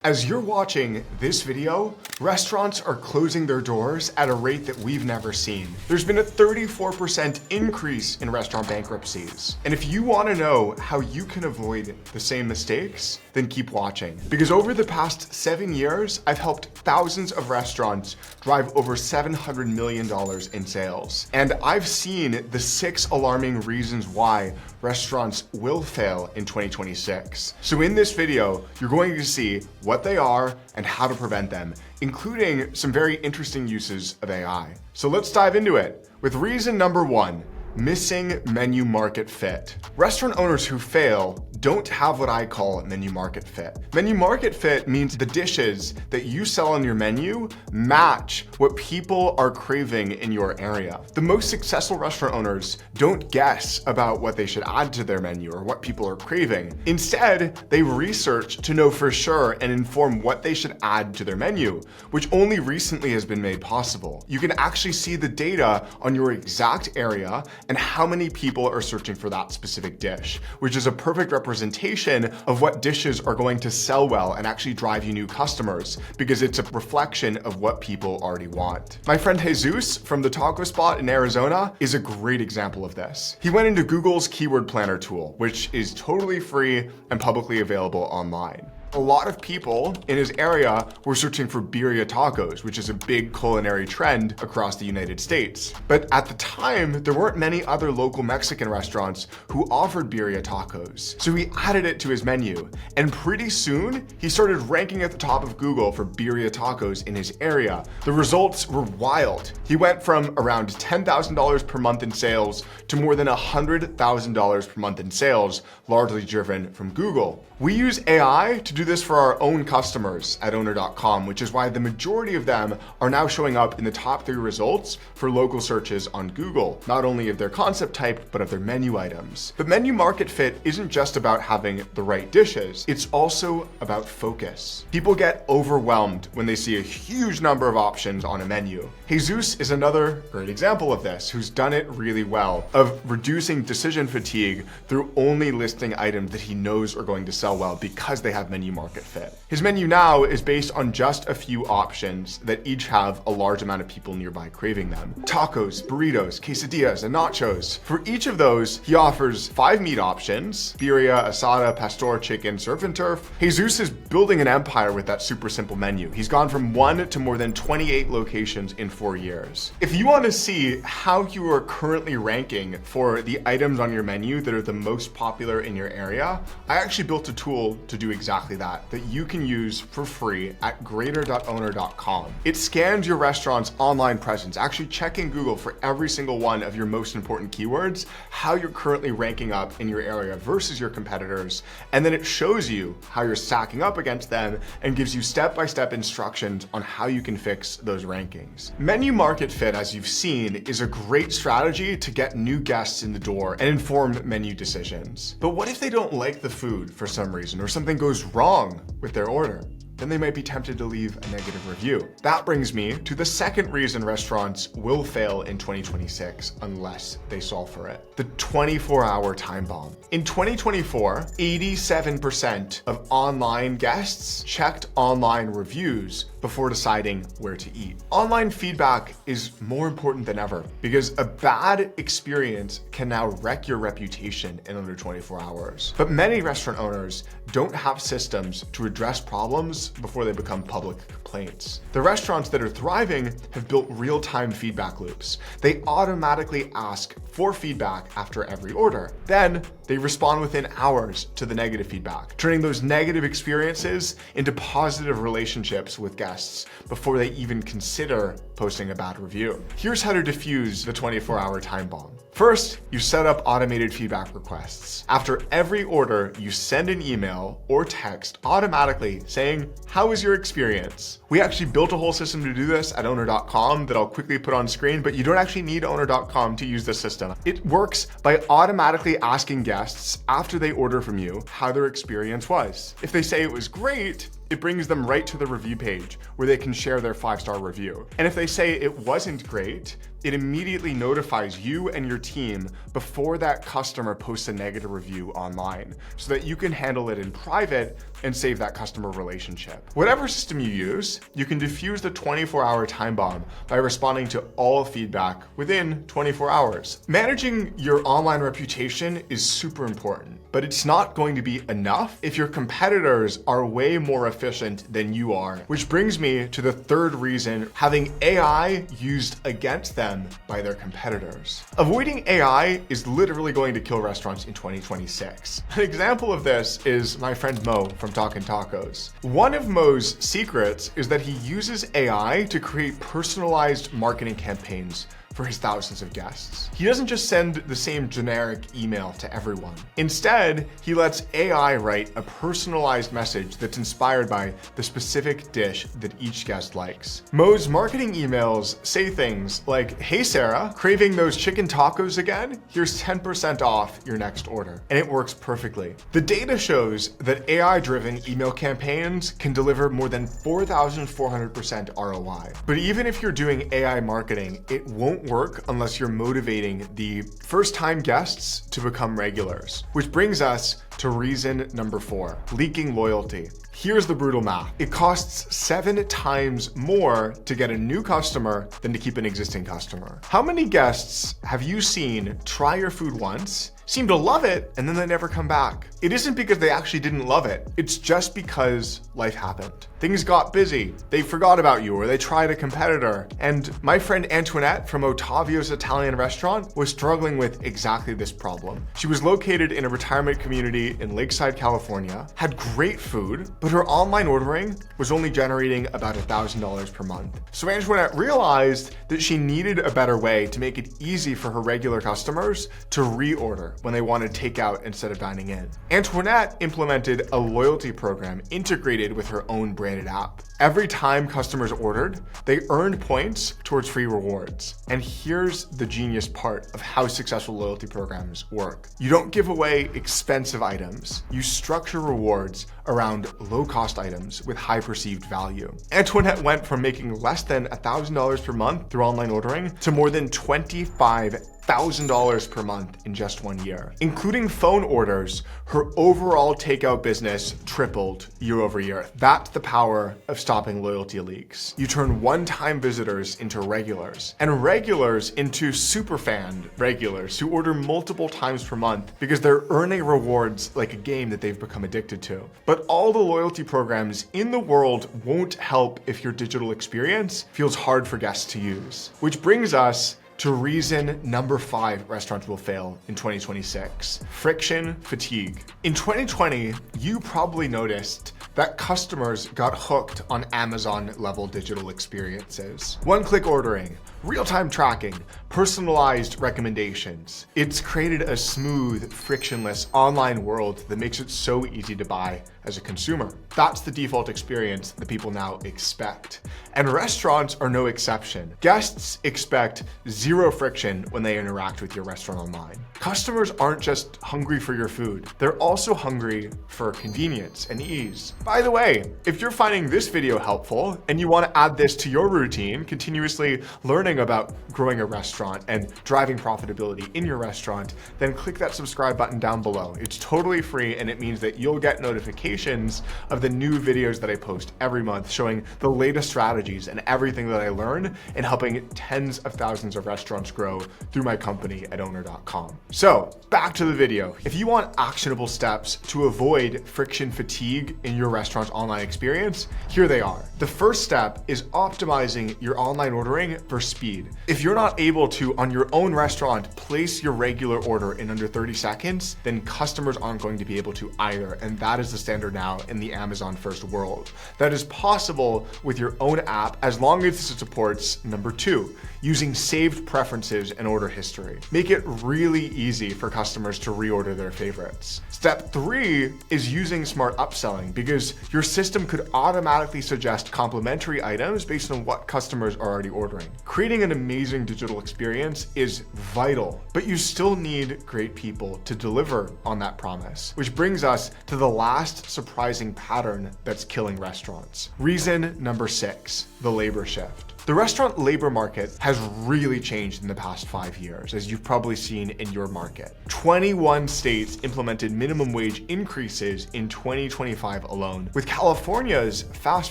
As you're watching this video, restaurants are closing their doors at a rate that we've never seen. There's been a 34% increase in restaurant bankruptcies. And if you want to know how you can avoid the same mistakes, then keep watching. Because over the past 7 years, I've helped thousands of restaurants drive over $700 million in sales. And I've seen the 6 alarming reasons why restaurants will fail in 2026. So in this video, you're going to see what they are and how to prevent them, including some very interesting uses of AI. So let's dive into it with reason number 1. Missing menu market fit. Restaurant owners who fail don't have what I call menu market fit. Menu market fit means the dishes that you sell on your menu match what people are craving in your area. The most successful restaurant owners don't guess about what they should add to their menu or what people are craving. Instead, they research to know for sure and inform what they should add to their menu, which only recently has been made possible. You can actually see the data on your exact area and how many people are searching for that specific dish, which is a perfect representation of what dishes are going to sell well and actually drive you new customers, because it's a reflection of what people already want. My friend Jesus from the taco spot in Arizona is a great example of this. He went into Google's keyword planner tool, which is totally free and publicly available online. A lot of people in his area were searching for birria tacos, which is a big culinary trend across the United States. But at the time, there weren't many other local Mexican restaurants who offered birria tacos. So he added it to his menu. And pretty soon, he started ranking at the top of Google for birria tacos in his area. The results were wild. He went from around $10,000 per month in sales to more than $100,000 per month in sales, largely driven from Google. We use AI to do this for our own customers at Owner.com, which is why the majority of them are now showing up in the top 3 results for local searches on Google, not only of their concept type, but of their menu items. But menu market fit isn't just about having the right dishes, it's also about focus. People get overwhelmed when they see a huge number of options on a menu. Jesus is another great example of this, who's done it really well, of reducing decision fatigue through only listing items that he knows are going to sell well because they have menu market fit. His menu now is based on just a few options that each have a large amount of people nearby craving them. Tacos, burritos, quesadillas, and nachos. For each of those, he offers 5 meat options: birria, asada, pastor, chicken, surf and turf. Jesus is building an empire with that super simple menu. He's gone from 1 to more than 28 locations in 4 years. If you want to see how you are currently ranking for the items on your menu that are the most popular in your area, I actually built a tool to do exactly that you can use for free at greater.owner.com. It scans your restaurant's online presence, actually checking Google for every single one of your most important keywords, how you're currently ranking up in your area versus your competitors, and then it shows you how you're stacking up against them and gives you step-by-step instructions on how you can fix those rankings. Menu market fit, as you've seen, is a great strategy to get new guests in the door and inform menu decisions. But what if they don't like the food for some reason, or something goes wrong with their order? Then they might be tempted to leave a negative review. That brings me to the second reason restaurants will fail in 2026 unless they solve for it: the 24-hour time bomb. In 2024, 87% of online guests checked online reviews before deciding where to eat. Online feedback is more important than ever because a bad experience can now wreck your reputation in under 24 hours. But many restaurant owners don't have systems to address problems before they become public complaints. The restaurants that are thriving have built real-time feedback loops. They automatically ask for feedback after every order. Then they respond within hours to the negative feedback, turning those negative experiences into positive relationships with guests before they even consider posting a bad review. Here's how to diffuse the 24-hour time bomb. First, you set up automated feedback requests. After every order, you send an email or text automatically saying, "How was your experience?" We actually built a whole system to do this at Owner.com that I'll quickly put on screen, but you don't actually need Owner.com to use this system. It works by automatically asking guests after they order from you how their experience was. If they say it was great, it brings them right to the review page where they can share their 5-star review. And if they say it wasn't great, it immediately notifies you and your team before that customer posts a negative review online so that you can handle it in private and save that customer relationship. Whatever system you use, you can diffuse the 24-hour time bomb by responding to all feedback within 24 hours. Managing your online reputation is super important, but it's not going to be enough if your competitors are way more efficient than you are, which brings me to the third reason having AI used against them by their competitors. Avoiding AI is literally going to kill restaurants in 2026. An example of this is my friend Mo from Talkin' Tacos. One of Mo's secrets is that he uses AI to create personalized marketing campaigns for his thousands of guests. He doesn't just send the same generic email to everyone. Instead, he lets AI write a personalized message that's inspired by the specific dish that each guest likes. Mo's marketing emails say things like, "Hey Sarah, craving those chicken tacos again? Here's 10% off your next order." And it works perfectly. The data shows that AI-driven email campaigns can deliver more than 4,400% ROI. But even if you're doing AI marketing, it won't work unless you're motivating the first-time guests to become regulars. Which brings us to reason number 4, leaking loyalty. Here's the brutal math. It costs 7 times more to get a new customer than to keep an existing customer. How many guests have you seen try your food once, seem to love it, and then they never come back? It isn't because they actually didn't love it. It's just because life happened. Things got busy, they forgot about you, or they tried a competitor. And my friend Antoinette from Ottavio's Italian restaurant was struggling with exactly this problem. She was located in a retirement community in Lakeside, California, had great food, but her online ordering was only generating about $1,000 per month. So Antoinette realized that she needed a better way to make it easy for her regular customers to reorder when they wanted takeout instead of dining in. Antoinette implemented a loyalty program integrated with her own branded app. Every time customers ordered, they earned points towards free rewards. And here's the genius part of how successful loyalty programs work. You don't give away expensive items. You structure rewards around low-cost items with high perceived value. Antoinette went from making less than $1,000 per month through online ordering to more than $25,000 per month in just 1 year. Including phone orders, her overall takeout business tripled year over year. That's the power of stopping loyalty leaks. You turn one-time visitors into regulars, and regulars into superfan regulars who order multiple times per month because they're earning rewards like a game that they've become addicted to. But all the loyalty programs in the world won't help if your digital experience feels hard for guests to use. Which brings us to reason number 5 restaurants will fail in 2026, friction fatigue. In 2020, you probably noticed that customers got hooked on Amazon-level digital experiences. One-click ordering, real-time tracking, personalized recommendations. It's created a smooth, frictionless online world that makes it so easy to buy as a consumer. That's the default experience that people now expect. And restaurants are no exception. Guests expect zero friction when they interact with your restaurant online. Customers aren't just hungry for your food, they're also hungry for convenience and ease. By the way, if you're finding this video helpful and you want to add this to your routine, continuously learning about growing a restaurant and driving profitability in your restaurant, then click that subscribe button down below. It's totally free and it means that you'll get notifications of the new videos that I post every month showing the latest strategies and everything that I learn in helping tens of thousands of restaurants grow through my company at Owner.com. So back to the video. If you want actionable steps to avoid friction fatigue in your restaurant's online experience, here they are. The first step is optimizing your online ordering for speed. If you're not able to, on your own restaurant, place your regular order in under 30 seconds, then customers aren't going to be able to either. And that is the standard now in the Amazon first world. That is possible with your own app as long as it supports number 2, using saved preferences and order history. Make it really easy for customers to reorder their favorites. Step 3 is using smart upselling because your system could automatically suggest complementary items based on what customers are already ordering. Creating Creating an amazing digital experience is vital, but you still need great people to deliver on that promise, which brings us to the last surprising pattern that's killing restaurants. Reason number 6, the labor shift. The restaurant labor market has really changed in the past 5 years, as you've probably seen in your market. 21 states implemented minimum wage increases in 2025 alone, with California's fast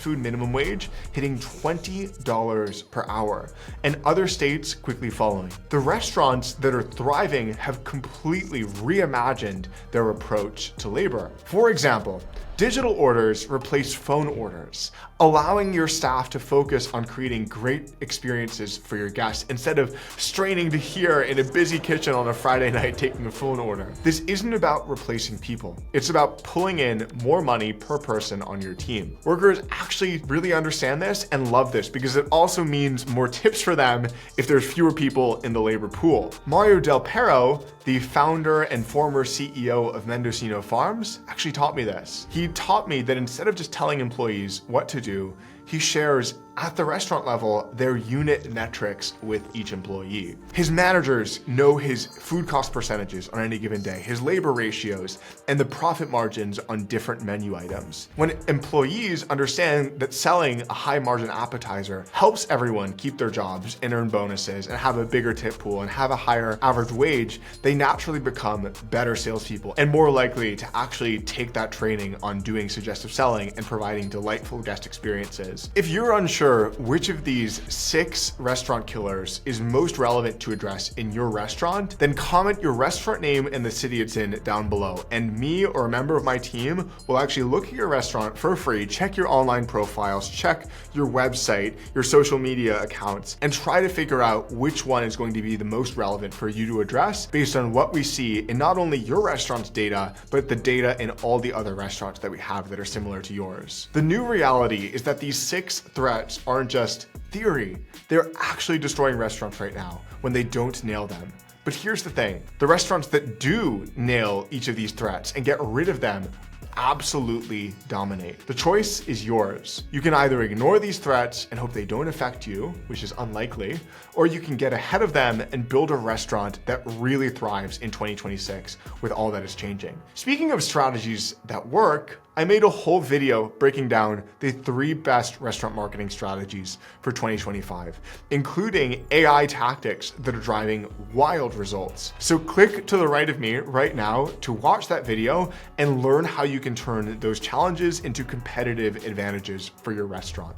food minimum wage hitting $20 per hour, and other states quickly following. The restaurants that are thriving have completely reimagined their approach to labor. For example, digital orders replace phone orders, allowing your staff to focus on creating great experiences for your guests instead of straining to hear in a busy kitchen on a Friday night taking a phone order. This isn't about replacing people. It's about pulling in more money per person on your team. Workers actually really understand this and love this because it also means more tips for them if there's fewer people in the labor pool. Mario Del Perro, the founder and former CEO of Mendocino Farms, actually taught me this. He taught me that instead of just telling employees what to do, he shares at the restaurant level their unit metrics with each employee. His managers know his food cost percentages on any given day, his labor ratios, and the profit margins on different menu items. When employees understand that selling a high margin appetizer helps everyone keep their jobs and earn bonuses and have a bigger tip pool and have a higher average wage, they naturally become better salespeople and more likely to actually take that training on doing suggestive selling and providing delightful guest experiences. If you're unsure which of these 6 restaurant killers is most relevant to address in your restaurant, then comment your restaurant name and the city it's in down below, and me or a member of my team will actually look at your restaurant for free, check your online profiles, check your website, your social media accounts, and try to figure out which one is going to be the most relevant for you to address based on what we see in not only your restaurant's data, but the data in all the other restaurants that we have that are similar to yours. The new reality is that these 6 threats aren't just theory. They're actually destroying restaurants right now when they don't nail them. But here's the thing, the restaurants that do nail each of these threats and get rid of them absolutely dominate. The choice is yours. You can either ignore these threats and hope they don't affect you, which is unlikely, or you can get ahead of them and build a restaurant that really thrives in 2026 with all that is changing. Speaking of strategies that work, I made a whole video breaking down the 3 best restaurant marketing strategies for 2025, including AI tactics that are driving wild results. So click to the right of me right now to watch that video and learn how you can turn those challenges into competitive advantages for your restaurant.